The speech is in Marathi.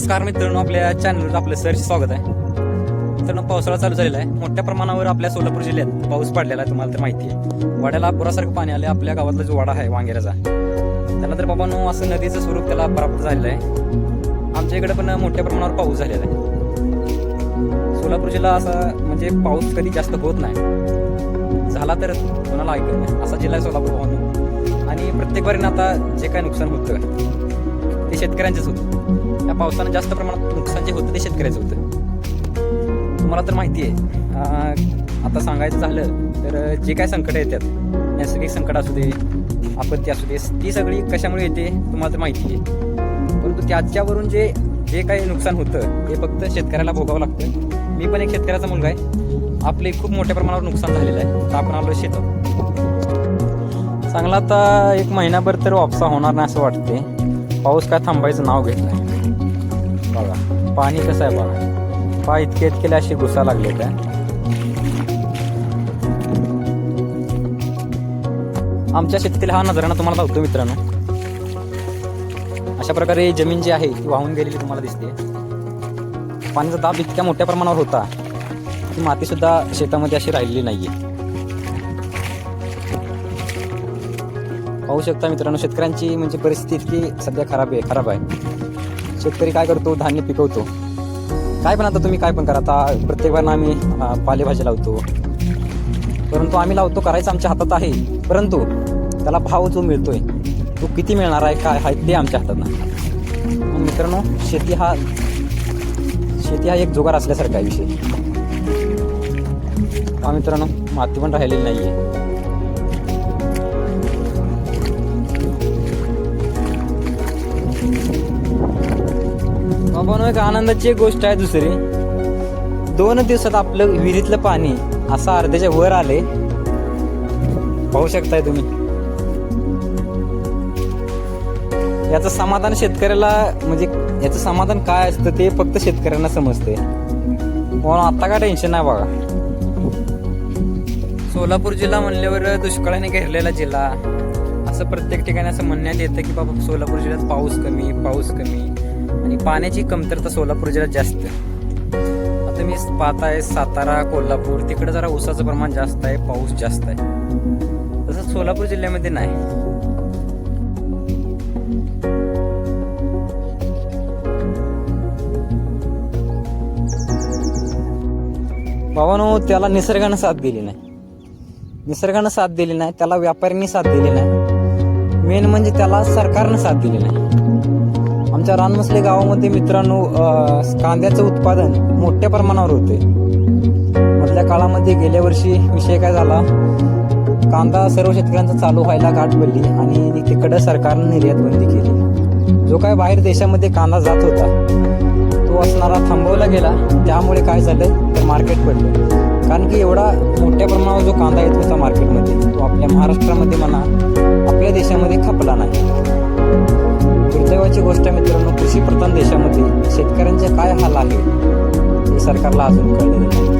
नमस्कार मित्रांनो, आपल्या चॅनलवर आपलं सहर्ष स्वागत आहे. मित्रांनो, पावसाळा चालू झालेला आहे. मोठ्या प्रमाणावर आपल्या सोलापूर जिल्ह्यात पाऊस पडलेला आहे. तुम्हाला तर माहिती आहे, वाड्याला पुरासारखं पाणी आले. आपल्या गावातला जो वाडा आहे वांगेराचा, त्याला तर बाबांनो असं नदीचं स्वरूप त्याला प्राप्त झालेलं आहे. आमच्या इकडे पण मोठ्या प्रमाणावर पाऊस झालेला आहे. सोलापूर जिल्हा असा म्हणजे पाऊस कधी जास्त होत नाही, झाला तर कोणाला ऐकत नाही असा जिल्हा आहे सोलापूर भावांनो. आणि प्रत्येक वारीनं आता जे काय नुकसान होतं ते शेतकऱ्यांचंच होतं. या पावसानं जास्त प्रमाणात नुकसान जे होतं ते शेतकऱ्याचं होतं. तुम्हाला तर माहिती आहे. आता सांगायचं झालं तर जे काय संकट येतात, नैसर्गिक संकट असू दे, आपत्ती असू दे, ती सगळी कशामुळे येते तुम्हाला तर माहिती आहे. परंतु त्याच्यावरून जे जे काही नुकसान होतं ते फक्त शेतकऱ्याला भोगावं लागतं. मी पण एक शेतकऱ्याचा मुलगा आहे. आपले खूप मोठ्या प्रमाणावर नुकसान झालेलं आहे. तर आपण आलो शेतात. चांगला आता एक महिनाभर तर वापसा होणार नाही असं वाटते. पाऊस काय थांबायचं नाव घेत नाही. बघा पाणी कसं आहे बघा, इतके अशी घुसा लागले काय. आमच्या शेतीला हा नजराणा तुम्हाला दाखवतो मित्रांनो. अशा प्रकारे जमीन जी आहे ती वाहून गेलेली तुम्हाला दिसते. पाण्याचा दाब इतक्या मोठ्या प्रमाणावर होता की माती सुद्धा शेतामध्ये अशी राहिलेली नाहीये. पाहू शकता मित्रांनो, शेतकऱ्यांची म्हणजे परिस्थिती इतकी सध्या खराब आहे. शेतकरी काय करतो, धान्य पिकवतो. काय पण आता तुम्ही काय पण करा, आता प्रत्येक वेळेला आम्ही पालेभाजी लावतो, परंतु आम्ही लावतो, करायचं आमच्या हातात आहे. परंतु त्याला भाव जो मिळतोय तो किती मिळणार आहे, काय आहे ते आमच्या हातात नाही. मग मित्रांनो, शेती हा एक जुगार असल्यासारखा आहे विषय. हा मित्रांनो, माती पण राहिलेली नाहीये. बाबा एक आनंदाची एक गोष्ट आहे दुसरी, 2 दिवसात आपलं विहिरीतलं पाणी असं अर्ध्याच्या वर आले. पाहू शकताय तुम्ही. याचं समाधान शेतकऱ्याला, म्हणजे याचं समाधान काय असतं ते फक्त शेतकऱ्यांना समजते. म्हणून आता काय टेन्शन नाही बघा. सोलापूर जिल्हा म्हणल्यावर दुष्काळाने घेरलेला जिल्हा असं प्रत्येक ठिकाणी असं म्हणण्यात येतं की बाबा सोलापूर जिल्ह्यात पाऊस कमी आणि पाण्याची कमतरता सोलापूर जिल्ह्यात जास्त. आता मी पाहताय सातारा, कोल्हापूर तिकडे जरा ऊसाचं प्रमाण जास्त आहे, पाऊस जास्त आहे. तसं सोलापूर जिल्ह्यामध्ये नाही. बाबांनो, त्याला निसर्गानं साथ दिली नाही, त्याला व्यापाऱ्यांनी साथ दिली नाही, मेन म्हणजे त्याला सरकारनं साथ दिली नाही. आमच्या रानमसले गावामध्ये मित्रांनो कांद्याचं उत्पादन मोठ्या प्रमाणावर होते. मधल्या काळामध्ये गेल्या वर्षी विषय काय झाला, कांदा सर्व शेतकऱ्यांचा चालू व्हायला गाठ पडली आणि तिकडं सरकारनं निर्यात बंदी केली. जो काय बाहेर देशामध्ये कांदा जात होता तो असणारा थांबवला गेला. त्यामुळे काय झालं तर मार्केट पडलं. कारण की एवढा मोठ्या प्रमाणावर जो कांदा येत होता मार्केटमध्ये तो आपल्या महाराष्ट्रामध्ये म्हणा, आपल्या देशामध्ये खपला नाही. दुर्दैवाची गोष्ट मित्रांनो, कृषीप्रधान देशामध्ये शेतकऱ्यांचे काय हाल आहे हे सरकारला अजून कळलेलं नाही.